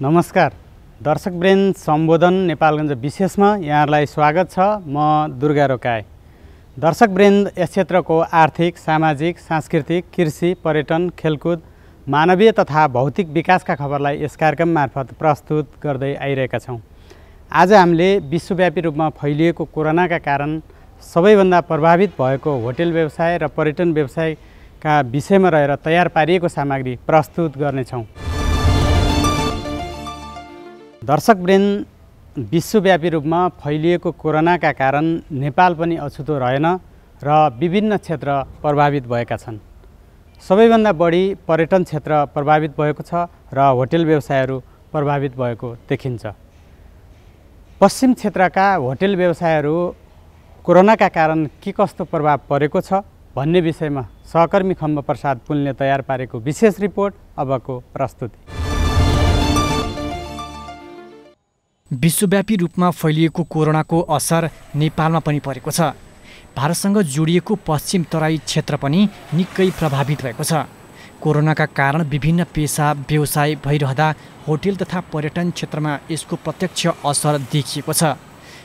नमस्कार दर्शकवृन्द सम्बोधन नेपालगञ्ज विशेषमा यहाँहरूलाई स्वागत छ। म दुर्गा रोकाए। दर्शकवृन्द यस क्षेत्रको आर्थिक, सामाजिक, सांस्कृतिक, कृषि, पर्यटन, खेलकुद, मानवीय तथा भौतिक विकासका खबरलाई यस कार्यक्रम मार्फत प्रस्तुत गर्दै आइरहेका छौँ। आज हामीले विश्वव्यापी रूपमा फैलिएको कोरोनाका कारण सबैभन्दा प्रभावित भएको होटल व्यवसाय र पर्यटन व्यवसायका विषयमा रहेर तयार पारिएको सामग्री प्रस्तुत गर्नेछौँ। दर्शकवृन्द, विश्वव्यापी रूपमा फैलिएको कोरोनाका कारण नेपाल पनि अछुतो रहेन र विभिन्न क्षेत्र प्रभावित भएका छन्। सबैभन्दा बढी पर्यटन क्षेत्र प्रभावित भएको छ र होटल व्यवसायहरू प्रभावित भएको देखिन्छ। पश्चिम क्षेत्रका होटल व्यवसायहरू कोरोनाका कारण के कस्तो प्रभाव परेको छ भन्ने विषयमा सहकर्मी खम्ब प्रसाद पुलले तयार पारेको विशेष रिपोर्ट अबको प्रस्तुति। विश्वव्यापी रूपमा फैलिएको कोरोनाको असर नेपालमा पनि परेको छ। भारतसँग जोडिएको पश्चिम तराई क्षेत्र पनि निकै प्रभावित भएको छ। कोरोनाका कारण विभिन्न पेसा व्यवसाय भइरहँदा होटल तथा पर्यटन क्षेत्रमा यसको प्रत्यक्ष असर देखिएको छ।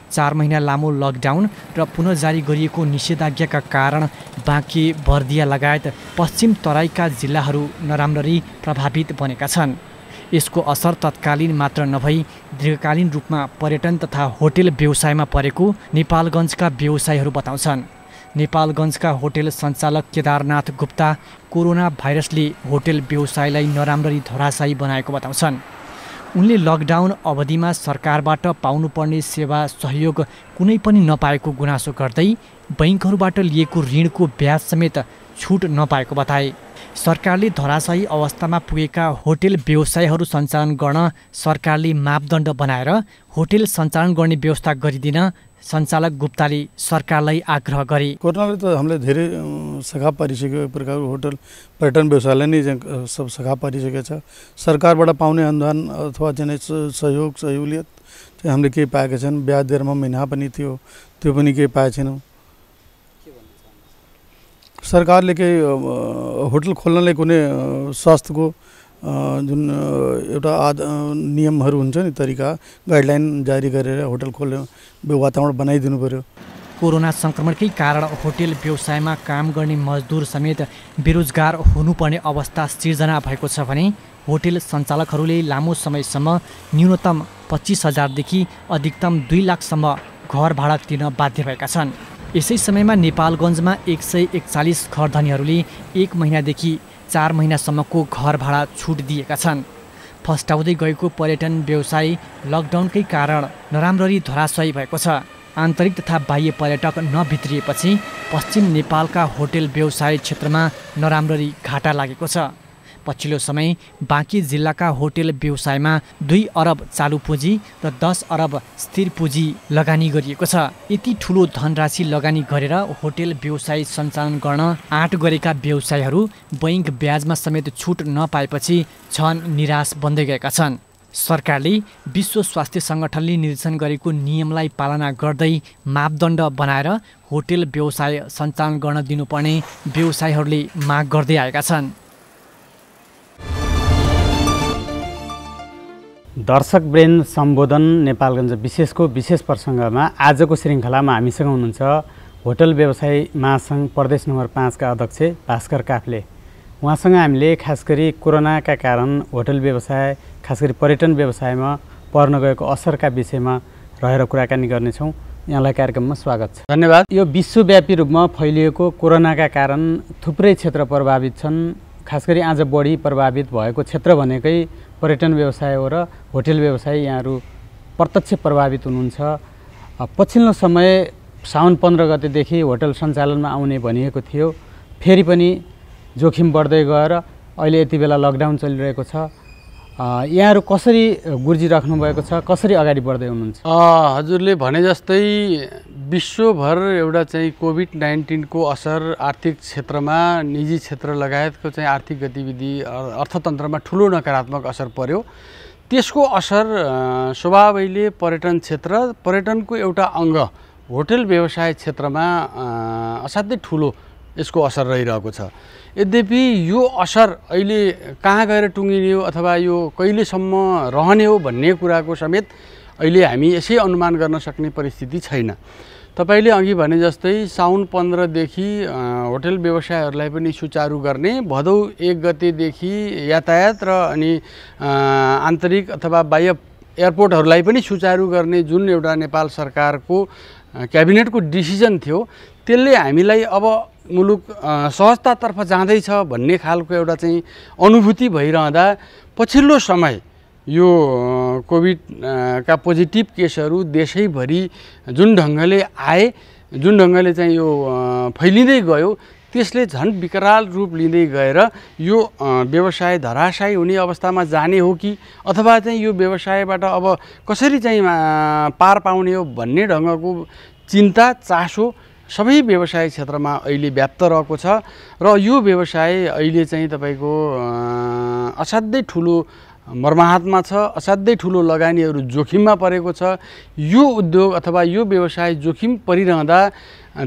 4 महिना लामो लकडाउन र पुनः जारी गरिएको निषेधाज्ञाका कारण बाँके, बर्दिया लगायत पश्चिम तराईका जिल्लाहरू नराम्ररी प्रभावित बनेका छन्। यसको असर तत्कालीन मात्र नभई दीर्घकालीन रूपमा पर्यटन तथा होटल व्यवसायमा परेको नेपालगञ्जका व्यवसायीहरू बताउँछन्। नेपालगञ्जका होटल सञ्चालक केदारनाथ गुप्ता कोरोना भाइरसले होटल व्यवसायलाई नराम्ररी धराशायी बनाएको बताउँछन्। उनले लकडाउन अवधिमा सरकारबाट पाउनुपर्ने सेवा सहयोग कुनै पनि नपाएको गुनासो गर्दै बैङ्कहरूबाट लिएको ऋणको ब्याज समेत छुट नपाएको बताए। सरकारले धराशायी अवस्थामा पुगेका होटल व्यवसायहरू सञ्चालन गर्न सरकारले मापदण्ड बनाएर होटल सञ्चालन गर्ने व्यवस्था गरिदिन सञ्चालक गुप्ताले सरकारलाई आग्रह गरे। कोरोनाले त हामीले धेरै सघा पारिसक्यो। एक प्रकारको होटल पर्यटन व्यवसायलाई नै सब सघा पारिसकेको छ। सरकारबाट पाउने अनुदान अथवा चाहिँ सहयोग सहुलियत चाहिँ हामीले केही पाएका छैनौँ। ब्याज दरमा महिना पनि थियो, त्यो पनि केही पाएको छैनौँ। सरकारले केही होटल खोल्नलाई कुनै स्वास्थ्यको जुन एउटा नियमहरू हुन्छ नि, तरिका गाइडलाइन जारी गरेर होटल खोल्ने वातावरण बनाइदिनु पर्यो। कोरोना सङ्क्रमणकै कारण होटल व्यवसायमा काम गर्ने मजदुर समेत बेरोजगार हुनुपर्ने अवस्था सिर्जना भएको छ भने होटल सञ्चालकहरूले लामो समयसम्म न्यूनतम 25,000 देखि अधिकतम 2 लाखसम्म घर भाडा तिर्न बाध्य भएका छन्। यसै समयमा नेपालगञ्जमा 141 घरधनीहरूले 1 महिनादेखि 4 महिनासम्मको घर भाडा छुट दिएका छन्। फस्टाउँदै गएको पर्यटन व्यवसाय लकडाउनकै कारण नराम्ररी धराशायी भएको छ। आन्तरिक तथा बाह्य पर्यटक नभित्रिएपछि पश्चिम नेपालका होटल व्यवसाय क्षेत्रमा नराम्ररी घाटा लागेको छ। पछिल्लो समय बाँके जिल्लाका होटल व्यवसायमा 2 अरब चालु पुँजी र 10 अरब स्थिर पुँजी लगानी गरिएको छ। यति ठुलो धनराशि लगानी गरेर होटल व्यवसाय सञ्चालन गर्न आँट गरेका व्यवसायीहरू बैङ्क ब्याजमा समेत छुट नपाएपछि झन निराश बन्दै गएका छन्। सरकारले विश्व स्वास्थ्य सङ्गठनले निर्देशन गरेको नियमलाई पालना गर्दै मापदण्ड बनाएर होटल व्यवसाय सञ्चालन गर्न दिनुपर्ने व्यवसायीहरूले माग गर्दै आएका छन्। दर्शकवृन्द, सम्बोधन नेपालगञ्ज विशेषको विशेष प्रसङ्गमा आजको श्रृङ्खलामा हामीसँग हुनुहुन्छ होटल व्यवसाय महासङ्घ प्रदेश नम्बर 5 का अध्यक्ष भास्कर काफ्ले। उहाँसँग हामीले खास गरी कोरोनाका कारण होटल व्यवसाय, खास गरी पर्यटन व्यवसायमा पर्न गएको असरका विषयमा रहेर कुराकानी गर्नेछौँ। यहाँलाई कार्यक्रममा स्वागत छ। धन्यवाद। यो विश्वव्यापी रूपमा फैलिएको कोरोनाका कारण थुप्रै क्षेत्र प्रभावित छन्। खास गरी आज बढी प्रभावित भएको क्षेत्र भनेकै पर्यटन व्यवसाय हो र होटल व्यवसाय यहाँहरू प्रत्यक्ष प्रभावित हुनुहुन्छ। पछिल्लो समय साउन 15 गतेदेखि होटल सञ्चालनमा आउने भनिएको थियो, फेरि पनि जोखिम बढ्दै गएर अहिले यति बेला लकडाउन चलिरहेको छ। यहाँहरू कसरी गुर्जी राख्नुभएको छ, कसरी अगाडि बढ्दै हुनुहुन्छ? हजुरले भने जस्तै विश्वभर एउटा चाहिँ कोभिड-19 को असर आर्थिक क्षेत्रमा, निजी क्षेत्र लगायतको चाहिँ आर्थिक गतिविधि अर्थतन्त्रमा ठुलो नकारात्मक असर पर्यो। त्यसको असर स्वभावैले पर्यटन क्षेत्र, पर्यटनको एउटा अङ्ग होटल व्यवसाय क्षेत्रमा असाध्यै ठुलो यसको असर रहिरहेको छ। यद्यपि यो असर अहिले कहाँ गएर टुङ्गिने हो अथवा यो कहिलेसम्म रहने हो भन्ने कुराको समेत अहिले हामी यसै अनुमान गर्न सक्ने परिस्थिति छैन। तपाईले अघि भने जस्तै साउन 15 देखि होटल व्यवसायहरूलाई पनि सुचारू गर्ने, भदौ 1 गतेदेखि यातायात र अनि आन्तरिक अथवा बाह्य एयरपोर्टहरूलाई पनि सुचारू गर्ने जुन एउटा नेपाल सरकारको क्याबिनेटको डिसिजन थियो, त्यसले हामीलाई अब मुलुक सहजतातर्फ जाँदैछ भन्ने खालको एउटा चाहिँ अनुभूति भइरहँदा पछिल्लो समय यो कोभिड का पोजिटिभ केसहरू देशैभरि जुन ढङ्गले आए, जुन ढङ्गले चाहिँ यो फैलिँदै गयो, त्यसले झन् विकराल रूप लिँदै गएर यो व्यवसाय धराशायी हुने अवस्थामा जाने हो कि अथवा चाहिँ यो व्यवसायबाट अब कसरी चाहिँ पार पाउने हो भन्ने ढङ्गको चिन्ता चासो सबै व्यवसाय क्षेत्रमा अहिले व्याप्त रहेको छ। र यो व्यवसाय अहिले चाहिँ तपाईको असाध्यै ठुलो मर्माहतमा छ, असाध्यै ठुलो लगानीहरू जोखिममा परेको छ। यो उद्योग अथवा यो व्यवसाय जोखिम परिरहँदा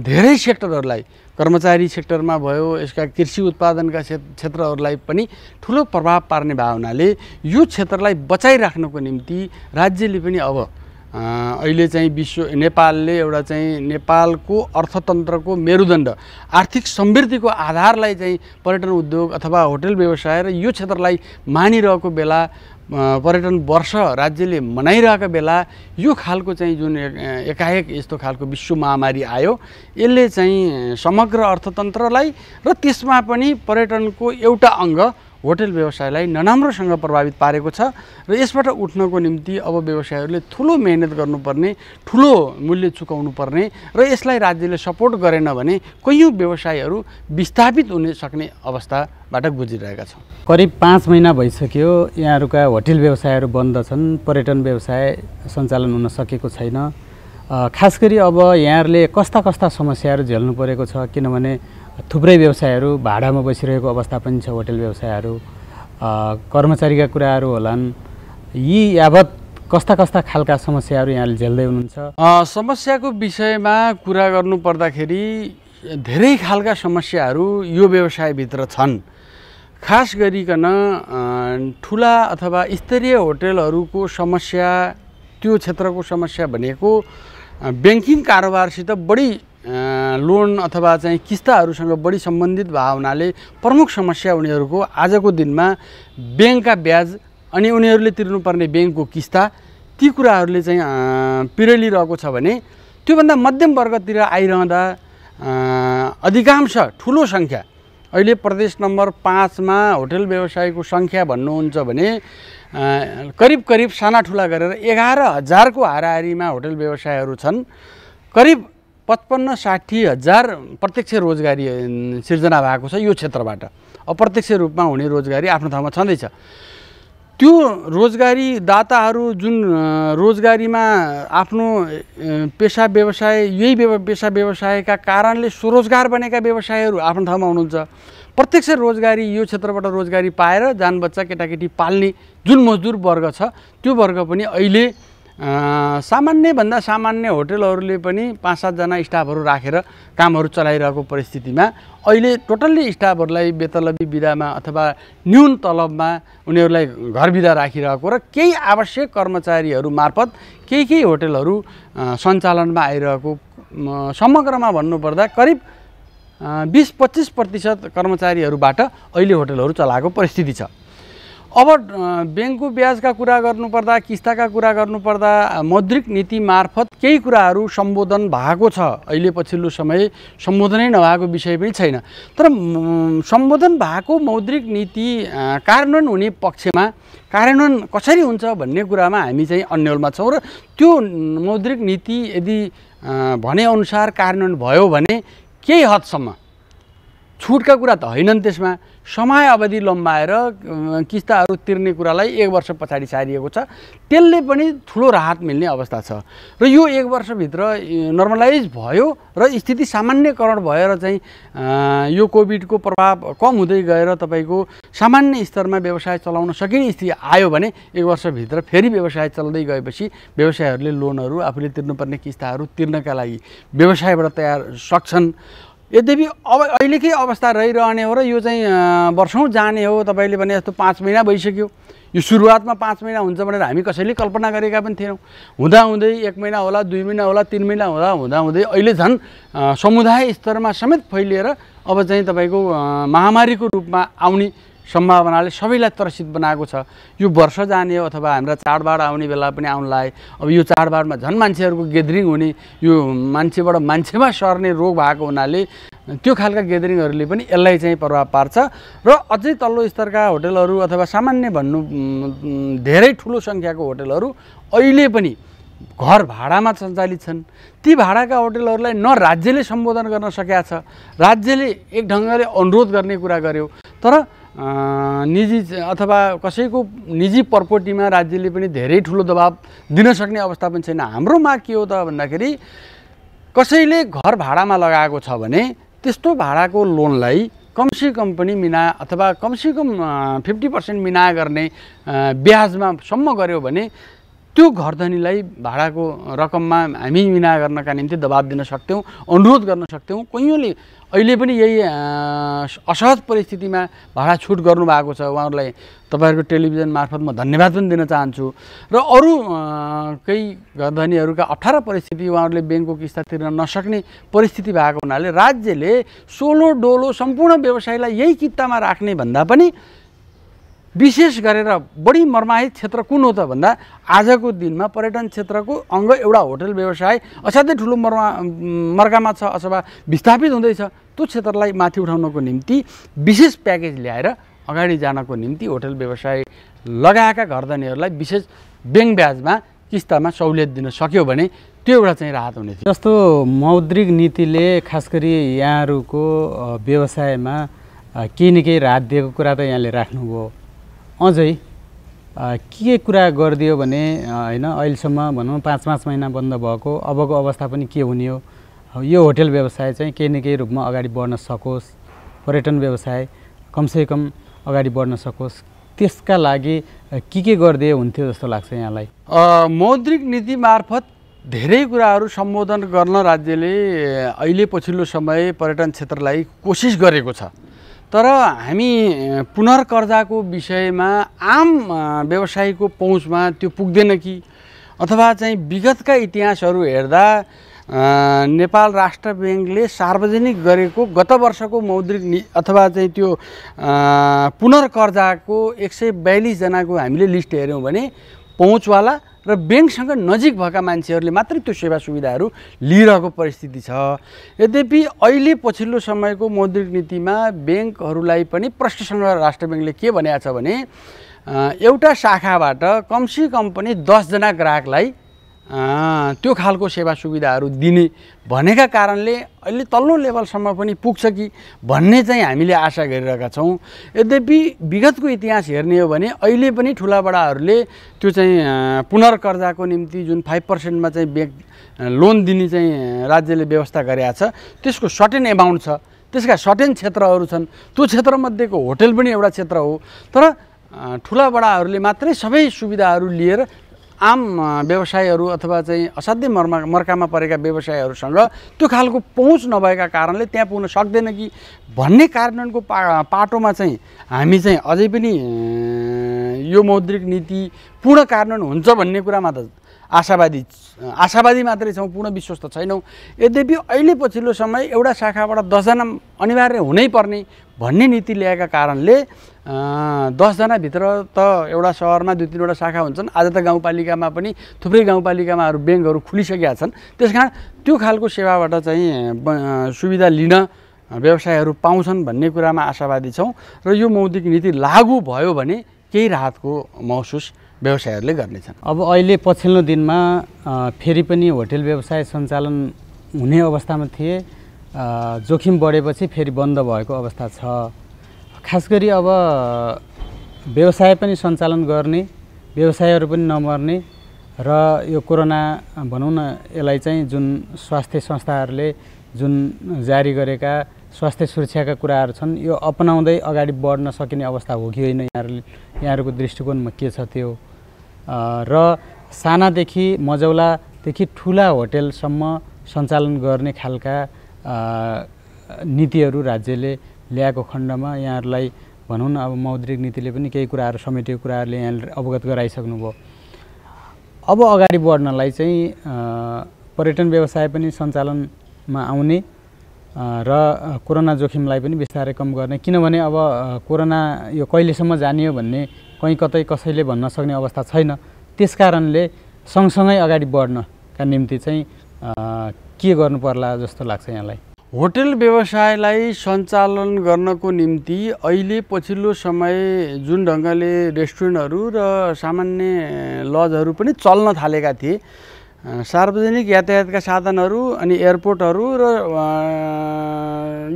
धेरै सेक्टरहरूलाई, कर्मचारी सेक्टरमा भयो, यसका कृषि उत्पादनका क्षेत्रहरूलाई पनि ठुलो प्रभाव पार्ने भावनाले यो क्षेत्रलाई बचाइराख्नको निम्ति राज्यले पनि अब अहिले चाहिँ नेपालले एउटा चाहिँ नेपालको अर्थतन्त्रको मेरुदण्ड, आर्थिक समृद्धिको आधारलाई चाहिँ पर्यटन उद्योग अथवा होटल व्यवसाय र यो क्षेत्रलाई मानिरहेको बेला, पर्यटन वर्ष राज्यले मनाइरहेको बेला यो खालको चाहिँ जुन एकाएक यस्तो खालको विश्व महामारी आयो, यसले चाहिँ समग्र अर्थतन्त्रलाई र त्यसमा पनि पर्यटनको एउटा अङ्ग होटल व्यवसायलाई नराम्रोसँग प्रभावित पारेको छ। र यसबाट उठ्नको निम्ति अब व्यवसायहरूले ठुलो मेहनत गर्नुपर्ने, ठुलो मूल्य चुकाउनु पर्ने र यसलाई राज्यले सपोर्ट गरेन भने कैयौँ व्यवसायहरू विस्थापित हुन सक्ने अवस्थाबाट गुजिरहेका छौँ। करिब 5 महिना भइसक्यो यहाँहरूका होटल व्यवसायहरू बन्द छन्, पर्यटन व्यवसाय सञ्चालन हुन सकेको छैन। खास गरी अब यहाँहरूले कस्ता समस्याहरू झेल्नु परेको छ, किनभने थुप्रै व्यवसायहरू भाडामा बसिरहेको अवस्था पनि छ, होटल व्यवसायहरू, कर्मचारीका कुराहरू होलान्, यी यावत कस्ता खालका समस्याहरू यहाँले झेल्दै हुनुहुन्छ? समस्याको विषयमा कुरा गर्नु पर्दाखेरि धेरै खालका समस्याहरू यो व्यवसायभित्र छन्। खास गरिकन ठुला अथवा स्तरीय होटलहरूको समस्या, त्यो क्षेत्रको समस्या भनेको ब्याङ्किङ कारोबारसित बढी लोन अथवा चाहिँ किस्ताहरूसँग बढी सम्बन्धित भएको हुनाले प्रमुख समस्या उनीहरूको आजको दिनमा ब्याङ्कका ब्याज अनि उनीहरूले तिर्नुपर्ने ब्याङ्कको किस्ता, ती कुराहरूले चाहिँ पिरेलिरहेको छ भने त्योभन्दा मध्यम वर्गतिर आइरहँदा अधिकांश ठुलो सङ्ख्या, अहिले प्रदेश नम्बर 5 मा होटल व्यवसायको सङ्ख्या भन्नुहुन्छ भने करिब साना ठुला गरेर 11,000 को हाराहारीमा होटल व्यवसायहरू छन्। करिब 55-60 हजार प्रत्यक्ष रोजगारी सिर्जना भएको छ यो क्षेत्रबाट। अप्रत्यक्ष रूपमा हुने रोजगारी आफ्नो ठाउँमा छँदैछ। त्यो रोजगारी दाताहरू जुन रोजगारीमा आफ्नो पेसा व्यवसाय, यही पेसा व्यवसायका कारणले स्वरोजगार बनेका व्यवसायहरू आफ्नो ठाउँमा हुनुहुन्छ। प्रत्यक्ष रोजगारी यो क्षेत्रबाट रोजगारी पाएर जान बच्चा केटाकेटी पाल्ने जुन मजदुर वर्ग छ, त्यो वर्ग पनि अहिले सामान्यभन्दा सामान्य होटलहरूले पनि 5-7 जना स्टाफहरू राखेर कामहरू चलाइरहेको परिस्थितिमा अहिले टोटल्ली स्टाफहरूलाई बेतलबी बिदामा अथवा न्यून तलबमा उनीहरूलाई घर बिदा राखिरहेको र केही आवश्यक कर्मचारीहरू मार्फत केही होटलहरू सञ्चालनमा आइरहेको, समग्रमा भन्नुपर्दा करिब 20-25% कर्मचारीहरूबाट अहिले होटलहरू चलाएको परिस्थिति छ। अब ब्याङ्कको ब्याजका कुरा गर्नुपर्दा, किस्ताका कुरा गर्नुपर्दा मौद्रिक नीति मार्फत केही कुराहरू सम्बोधन भएको छ। अहिले पछिल्लो समय सम्बोधनै नभएको विषय पनि छैन, तर सम्बोधन भएको मौद्रिक नीति कार्यान्वयन हुने पक्षमा कार्यान्वयन कसरी हुन्छ भन्ने कुरामा हामी चाहिँ अन्यलमा छौँ। र त्यो मौद्रिक नीति यदि भनेअनुसार कार्यान्वयन भयो भने केही हदसम्म छुटका कुरा त होइनन्, त्यसमा समय अवधि लम्बाएर किस्ताहरू तिर्ने कुरालाई 1 वर्ष पछाडि सारिएको छ। त्यसले पनि ठुलो राहत मिल्ने अवस्था छ र यो 1 वर्षभित्र नर्मलाइज भयो र स्थिति सामान्यकरण भएर चाहिँ यो कोभिडको प्रभाव कम हुँदै गएर तपाईँको सामान्य स्तरमा व्यवसाय चलाउन सकिने स्थिति आयो भने 1 वर्षभित्र फेरि व्यवसाय चल्दै गएपछि व्यवसायहरूले लोनहरू, आफूले तिर्नुपर्ने किस्ताहरू तिर्नका लागि व्यवसायबाट तयार सक्छन्। यद्यपि अब अहिलेकै अवस्था रहिरहने हो र यो चाहिँ वर्षौँ जाने हो। तपाईँले भने जस्तो 5 महिना भइसक्यो। यो सुरुवातमा 5 महिना हुन्छ भनेर हामी कसैले कल्पना गरेका पनि थिएनौँ। हुँदाहुँदै 1 महिना होला, 2 महिना होला, 3 महिना हुँदाहुँदै अहिले झन् समुदाय स्तरमा समेत फैलिएर अब चाहिँ तपाईँको महामारीको रूपमा आउने सम्भावनाले सबैलाई त्रसित बनाएको छ। यो वर्ष जाने हो अथवा हाम्रा चाडबाड आउने बेला पनि आउन लाग्यो। अब यो चाडबाडमा झन् मान्छेहरूको गेदरिङ हुने, यो मान्छेबाट मान्छेमा सर्ने रोग भएको हुनाले त्यो खालका गेदरिङहरूले पनि यसलाई चाहिँ प्रभाव पार्छ र अझै तल्लो स्तरका होटलहरू अथवा सामान्य भन्नु धेरै ठुलो सङ्ख्याको होटलहरू अहिले पनि घर भाडामा सञ्चालित छन्। ती भाडाका होटलहरूलाई न राज्यले सम्बोधन गर्न सकेका छ, राज्यले एक ढङ्गले अनुरोध गर्ने कुरा गर्यो, तर निजी अथवा कसैको निजी प्रपर्टीमा राज्यले पनि धेरै ठुलो दबाब दिन सक्ने अवस्था पनि छैन। हाम्रो माग के हो त भन्दाखेरि कसैले घर भाडामा लगाएको छ भने त्यस्तो भाडाको लोनलाई कमसेकम पनि मिना अथवा कमसेकम 50% मिना गर्ने ब्याजमा सम्म गर्यो भने त्यो घरधनीलाई भाडाको रकममा हामी मिना गर्नका निम्ति दबाब दिन सक्थ्यौँ, अनुरोध गर्न सक्थ्यौँ। कैयौँले अहिले पनि यही असहज परिस्थितिमा भाडा छुट गर्नुभएको छ। उहाँहरूलाई तपाईँहरूको टेलिभिजन मार्फत म धन्यवाद पनि दिन चाहन्छु। र अरू केही घरधनीहरूका अप्ठ्यारा परिस्थिति, उहाँहरूले ब्याङ्कको किस्ता तिर्न नसक्ने परिस्थिति भएको हुनाले राज्यले सोलो डोलो सम्पूर्ण व्यवसायलाई यही कित्तामा राख्ने भन्दा पनि विशेष गरेर बढी मर्माहित क्षेत्र कुन हो त भन्दा आजको दिनमा पर्यटन क्षेत्रको अङ्ग एउटा होटल व्यवसाय असाध्यै ठुलो मर्कामा छ अथवा विस्थापित हुँदैछ। त्यो क्षेत्रलाई माथि उठाउनको निम्ति विशेष प्याकेज ल्याएर अगाडि जानको निम्ति होटल व्यवसाय लगाएका घरधनीहरूलाई विशेष ब्याङ्क ब्याजमा किस्तामा सहुलियत दिन सक्यो भने त्यो एउटा चाहिँ राहत हुने थियो। जस्तो मौद्रिक नीतिले खास गरी यहाँहरूको व्यवसायमा केही न केही राहत दिएको कुरा त यहाँले राख्नुभयो। अझै के कुरा गरिदियो भने होइन, अहिलेसम्म भनौँ 5-5 महिना बन्द भएको, अबको अवस्था पनि के हुने हो, यो होटल व्यवसाय चाहिँ केही न केही रूपमा अगाडि बढ्न सकोस्, पर्यटन व्यवसाय कमसेकम अगाडि बढ्न सकोस्, त्यसका लागि के गरिदिए हुन्थ्यो जस्तो लाग्छ यहाँलाई? मौद्रिक नीति मार्फत धेरै कुराहरू सम्बोधन गर्न राज्यले अहिले पछिल्लो समय पर्यटन क्षेत्रलाई कोसिस गरेको छ। तर हामी पुनर्कर्जाको विषयमा आम व्यवसायीको पहुँचमा त्यो पुग्दैन कि अथवा चाहिँ विगतका इतिहासहरू हेर्दा नेपाल राष्ट्र ब्याङ्कले सार्वजनिक गरेको गत वर्षको मौद्रिक अथवा चाहिँ त्यो पुनर्कर्जाको 142 जनाको हामीले लिस्ट हेऱ्यौँ भने पहुँचवाला र ब्याङ्कसँग नजिक भएका मान्छेहरूले मात्रै त्यो सेवा सुविधाहरू लिइरहेको परिस्थिति छ। यद्यपि अहिले पछिल्लो समयको मौद्रिक नीतिमा ब्याङ्कहरूलाई पनि प्रश्नसँग राष्ट्र ब्याङ्कले के भनेको छ भने एउटा शाखाबाट कमसेकम पनि 10 जना ग्राहकलाई त्यो खालको सेवा सुविधाहरू दिने भनेका कारणले अहिले तल्लो लेभलसम्म पनि पुग्छ कि भन्ने चाहिँ हामीले आशा गरिरहेका छौँ। यद्यपि विगतको इतिहास हेर्ने हो भने अहिले पनि ठुला बडाहरूले त्यो चाहिँ पुनर्कर्जाको निम्ति जुन 5%मा चाहिँ ब्याङ्क लोन दिने चाहिँ राज्यले व्यवस्था गरेका छ, त्यसको सर्टेन एमाउन्ट छ, त्यसका सर्टेन क्षेत्रहरू छन्। त्यो क्षेत्रमध्येको होटल पनि एउटा क्षेत्र हो। तर ठुला बडाहरूले मात्रै सबै सुविधाहरू लिएर आम व्यवसायहरू अथवा चाहिँ असाध्यै मर्कामा परेका व्यवसायहरूसँग त्यो खालको पहुँच नभएका कारणले त्यहाँ पुग्न सक्दैन कि भन्ने कार्यान्वयनको पाटोमा चाहिँ हामी चाहिँ अझै पनि यो मौद्रिक नीति पूर्ण कार्यान्वयन हुन्छ भन्ने कुरामा त आशावादी मात्रै छौँ, पूर्ण विश्वस्त छैनौँ। यद्यपि अहिले पछिल्लो समय एउटा शाखाबाट 10 जना अनिवार्य हुनै पर्ने भन्ने नीति ल्याएका कारणले 10 जनाभित्र त एउटा सहरमा 2-3वटा शाखा हुन्छन्। आज त गाउँपालिकामा पनि थुप्रै गाउँपालिकामा ब्याङ्कहरू खुलिसकेका छन्। त्यसकारण त्यो खालको सेवाबाट चाहिँ सुविधा लिन व्यवसायहरू पाउँछन् भन्ने कुरामा आशावादी छौँ र यो मौद्रिक नीति लागू भयो भने केही राहतको महसुस व्यवसायहरूले गर्नेछन्। अब अहिले पछिल्लो दिनमा फेरि पनि होटल व्यवसाय सञ्चालन हुने अवस्थामा थिए, जोखिम बढेपछि फेरि बन्द भएको अवस्था छ। खास गरी अब व्यवसाय पनि सञ्चालन गर्ने, व्यवसायहरू पनि नमर्ने र यो कोरोना भनौँ न यसलाई चाहिँ जुन स्वास्थ्य संस्थाहरूले जुन जारी गरेका स्वास्थ्य सुरक्षाका कुराहरू छन् यो अपनाउँदै अगाडि बढ्न सकिने अवस्था हो कि होइन, यहाँहरूको दृष्टिकोणमा के छ त्यो? र सानादेखि मजौलादेखि ठुला होटेलसम्म सञ्चालन गर्ने खालका नीतिहरू राज्यले ल्याएको खण्डमा यहाँहरूलाई भनौँ न अब मौद्रिक नीतिले पनि केही कुराहरू समेटेको कुराहरूले यहाँले अवगत गराइसक्नुभयो। अब अगाडि बढ्नलाई चाहिँ पर्यटन व्यवसाय पनि सञ्चालनमा आउने र कोरोना जोखिमलाई पनि बिस्तारै कम गर्ने, किनभने अब कोरोना यो कहिलेसम्म जाने हो भन्ने कहीँ कतै कसैले भन्न सक्ने अवस्था छैन। त्यसकारणले सँगसँगै अगाडि बढ्नका निम्ति चाहिँ के गर्नु पर्ला जस्तो लाग्छ यहाँलाई? होटल व्यवसायलाई सञ्चालन गर्नको निम्ति अहिले पछिल्लो समय जुन ढङ्गले रेस्टुरेन्टहरू र सामान्य लजहरू पनि चल्न थालेका थिए, सार्वजनिक यातायातका साधनहरू अनि एयरपोर्टहरू र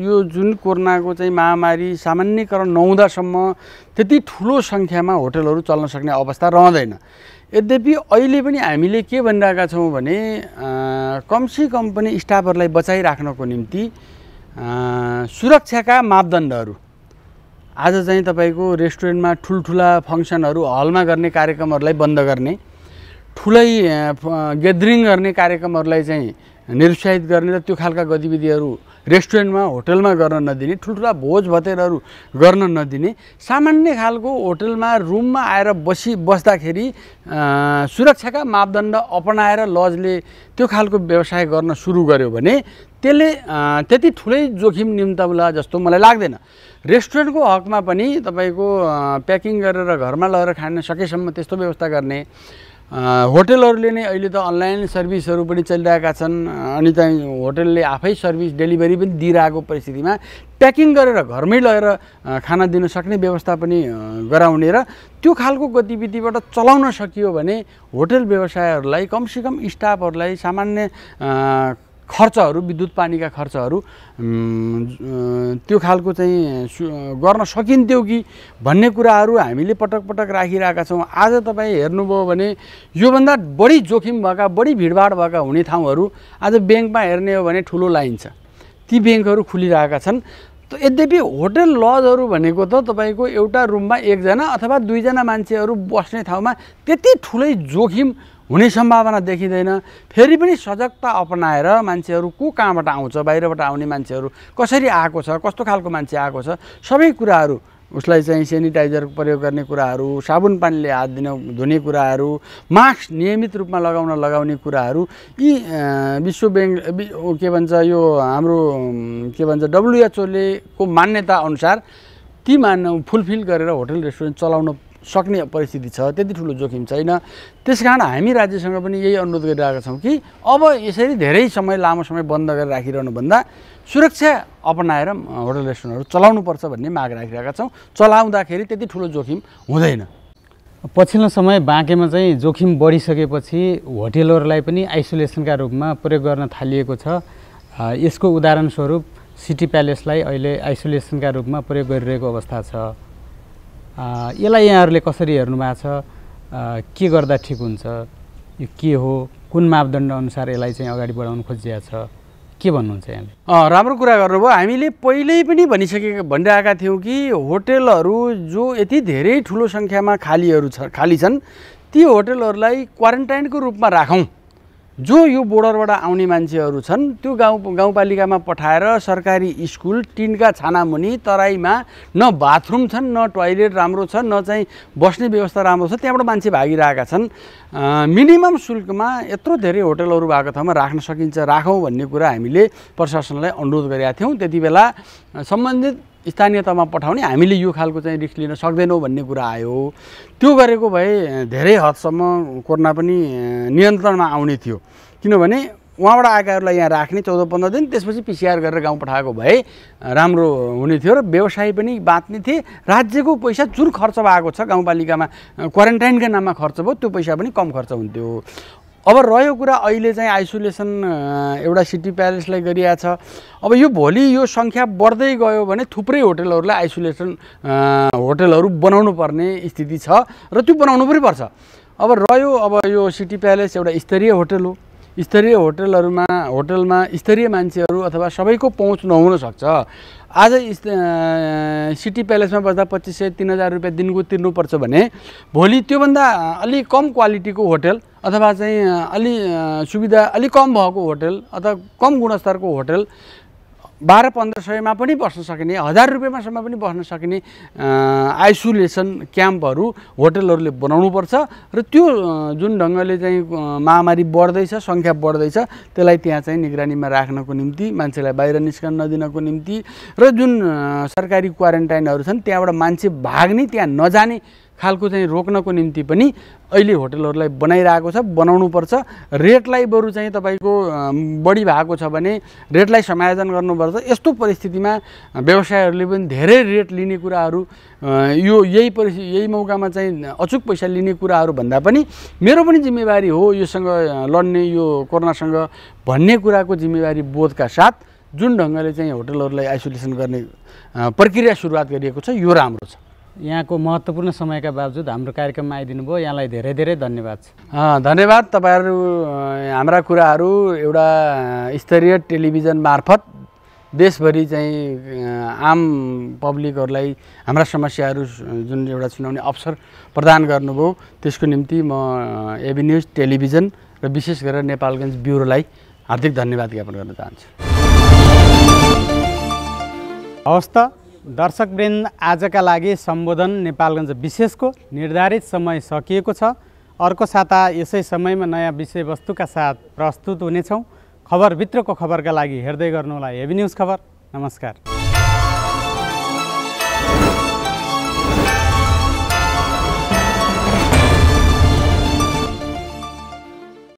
यो जुन कोरोनाको चाहिँ महामारी सामान्यकरण नहुँदासम्म त्यति ठुलो सङ्ख्यामा होटलहरू चल्न सक्ने अवस्था रहँदैन। यद्यपि अहिले पनि हामीले के भनिरहेका छौँ भने कमसेकम पनि स्टाफहरूलाई बचाइराख्नको निम्ति सुरक्षाका मापदण्डहरू आज चाहिँ तपाईँको रेस्टुरेन्टमा ठुल्ठुला फङ्सनहरू हलमा गर्ने कार्यक्रमहरूलाई बन्द गर्ने, ठुलै ग्यादरिङ गर्ने कार्यक्रमहरूलाई चाहिँ निरुत्साहित गर्ने र त्यो खालका गतिविधिहरू रेस्टुरेन्टमा होटलमा गर्न नदिने, ठुल्ठुला भोज भतेरहरू गर्न नदिने, सामान्य खालको होटलमा रुममा आएर बस्दाखेरि सुरक्षाका मापदण्ड अपनाएर लजले त्यो खालको व्यवसाय गर्न सुरु गर्यो भने त्यसले त्यति ठुलै जोखिम निम्ताउला जस्तो मलाई लाग्दैन। रेस्टुरेन्टको हकमा पनि तपाईँको प्याकिङ गरेर घरमा लगेर खान सकेसम्म त्यस्तो व्यवस्था गर्ने, होटलहरूले नै अहिले त अनलाइन सर्भिसहरू पनि चलिरहेका छन् अनि चाहिँ होटलले आफै सर्भिस डेलिभरी पनि दिइरहेको परिस्थितिमा प्याकिङ गरेर घरमै लगेर खाना दिन सक्ने व्यवस्था पनि गराउने र त्यो खालको गतिविधिबाट चलाउन सकियो भने होटल व्यवसायहरूलाई कमसेकम स्टाफहरूलाई सामान्य खर्चहरू, विद्युत पानीका खर्चहरू त्यो खालको चाहिँ गर्न सकिन्थ्यो कि भन्ने कुराहरू हामीले पटक पटक राखिरहेका छौँ। आज तपाईँ हेर्नुभयो भने योभन्दा बढी जोखिम भएका, बढी भिडभाड भएका हुने ठाउँहरू आज ब्याङ्कमा हेर्ने हो भने ठुलो लाइन छ, ती ब्याङ्कहरू खुलिरहेका छन्। यद्यपि होटल लजहरू भनेको त तपाईँको एउटा रुममा एकजना अथवा दुईजना मान्छेहरू बस्ने ठाउँमा त्यति ठुलै जोखिम हुने सम्भावना देखिँदैन। फेरि पनि सजगता अपनाएर मान्छेहरू को कहाँबाट आउँछ, बाहिरबाट आउने मान्छेहरू कसरी आएको छ, कस्तो खालको मान्छे आएको छ, सबै कुराहरू उसलाई चाहिँ सेनिटाइजर प्रयोग गर्ने कुराहरू, साबुन पानीले हात धुने कुराहरू, मास्क नियमित रूपमा लगाउने कुराहरू, यी विश्व ब्याङ्क के भन्छ यो हाम्रो के भन्छ WHO को मान्यता अनुसार ती फुलफिल गरेर होटल रेस्टुरेन्ट चलाउन सक्ने परिस्थिति छ, त्यति ठुलो जोखिम छैन। त्यसकारण हामी राज्यसँग पनि यही अनुरोध गरिरहेका छौँ कि अब यसरी धेरै समय लामो समय बन्द गरेर राखिरहनुभन्दा सुरक्षा अपनाएर होटल रेस्टुरेन्टहरू चलाउनुपर्छ भन्ने माग राखिरहेका छौँ। चलाउँदाखेरि त्यति ठुलो जोखिम हुँदैन। पछिल्लो समय बाँकेमा चाहिँ जोखिम बढिसकेपछि होटलहरूलाई पनि आइसोलेसनका रूपमा प्रयोग गर्न थालिएको छ। यसको उदाहरण स्वरूप सिटी प्यालेसलाई अहिले आइसोलेसनका रूपमा प्रयोग गरिरहेको अवस्था छ। यसलाई यहाँहरूले कसरी हेर्नु भएको छ? के गर्दा ठिक हुन्छ? यो के हो? कुन मापदण्ड अनुसार यसलाई चाहिँ अगाडि बढाउनु खोजिएको छ? के भन्नुहुन्छ यहाँले? राम्रो कुरा गर्नुभयो। हामीले पहिल्यै पनि भनिरहेका थियौँ कि होटलहरू जो यति धेरै ठुलो सङ्ख्यामा खाली छन् ती होटलहरूलाई क्वारेन्टाइनको रूपमा राखौँ। जो यो बोर्डरबाट आउने मान्छेहरू छन् त्यो गाउँपालिकामा पठाएर सरकारी स्कुल टिनका छानामुनि तराईमा न बाथरुम छन्, न टोयलेट राम्रो छ, न चाहिँ बस्ने व्यवस्था राम्रो छ, त्यहाँबाट मान्छे भागिरहेका छन्। मिनिमम शुल्कमा यत्रो धेरै होटलहरू भएको ठाउँमा राख्न सकिन्छ, राखौँ भन्ने कुरा हामीले प्रशासनलाई अनुरोध गरेका थियौँ। त्यति बेला सम्बन्धित स्थानीय तहमा पठाउने हामीले यो खालको चाहिँ रिस्क लिन सक्दैनौँ भन्ने कुरा आयो। त्यो गरेको भए धेरै हदसम्म कोरोना पनि नियन्त्रणमा आउने थियो, किनभने वहाँबाट आएकाहरूलाई यहाँ राख्ने 14-15 दिन, त्यसपछि PCR गरेर गाउँ पठाएको भए राम्रो हुने थियो र व्यवसाय पनि बाँच्ने थिए। राज्यको पैसा जुन खर्च भएको छ गाउँपालिकामा क्वारेन्टाइनका नाममा खर्च भयो, त्यो पैसा पनि कम खर्च हुन्थ्यो। अब रह्यो कुरा अहिले चाहिँ आइसोलेसन एउटा सिटी प्यालेसलाई गरिएको छ। अब यो भोलि यो सङ्ख्या बढ्दै गयो भने थुप्रै होटलहरूलाई आइसोलेसन होटलहरू बनाउनु पर्ने स्थिति छ र त्यो बनाउनु पनि पर्छ। अब रह्यो अब यो सिटी प्यालेस एउटा स्तरीय होटल हो। स्तरीय होटलमा स्तरीय मान्छेहरू अथवा सबैको पहुँच नहुन सक्छ। आज सिटी प्यालेसमा बस्दा 2500-3000 रुपियाँ दिनको तिर्नुपर्छ भने भोलि त्योभन्दा अलि कम क्वालिटीको होटल अथवा चाहिँ अलि सुविधा अलि कम भएको होटल अथवा कम गुणस्तरको होटल 1200-1500मा पनि बस्न सकिने, 1000 रुपियाँमासम्म पनि बस्न सकिने आइसोलेसन क्याम्पहरू होटलहरूले बनाउनुपर्छ र त्यो जुन ढङ्गले चाहिँ महामारी बढ्दैछ, सङ्ख्या बढ्दैछ, त्यसलाई त्यहाँ चाहिँ निगरानीमा राख्नको निम्ति, मान्छेलाई बाहिर निस्कन नदिनको निम्ति र जुन सरकारी क्वारेन्टाइनहरू छन् त्यहाँबाट मान्छे भाग्ने, त्यहाँ नजाने खालको चाहिँ रोक्नको निम्ति पनि अहिले होटलहरूलाई बनाइरहेको छ, बनाउनुपर्छ। रेटलाई बरु चाहिँ तपाईँको बढी भएको छ भने रेटलाई समायोजन गर्नुपर्छ। यस्तो परिस्थितिमा व्यवसायहरूले पनि धेरै रेट लिने कुराहरू यही मौकामा चाहिँ अचुक पैसा लिने कुराहरू भन्दा पनि मेरो पनि जिम्मेवारी हो योसँग लड्ने, यो कोरोनासँग भन्ने कुराको जिम्मेवारी बोधका साथ जुन ढङ्गले चाहिँ होटलहरूलाई आइसोलेसन गर्ने प्रक्रिया सुरुवात गरिएको छ यो राम्रो छ। यहाँको महत्त्वपूर्ण समयका बावजुद हाम्रो कार्यक्रममा आइदिनु भयो, यहाँलाई धेरै धेरै धन्यवाद छ। धन्यवाद। तपाईँहरू हाम्रा कुराहरू एउटा स्तरीय टेलिभिजन मार्फत देशभरि चाहिँ आम पब्लिकहरूलाई हाम्रा समस्याहरू जुन एउटा सुनाउने अवसर प्रदान गर्नुभयो त्यसको निम्ति म एबी न्युज टेलिभिजन र विशेष गरेर नेपालगञ्ज ब्युरोलाई हार्दिक धन्यवाद ज्ञापन गर्न चाहन्छु। हवस् त दर्शकवृन्द, आजका लागि सम्बोधन नेपालगञ्ज विशेषको निर्धारित समय सकिएको छ। अर्को साता यसै समयमा नयाँ विषयवस्तुका साथ प्रस्तुत हुनेछौँ। खबरभित्रको खबरका लागि हेर्दै गर्नुहोला एबी न्युज खबर। नमस्कार।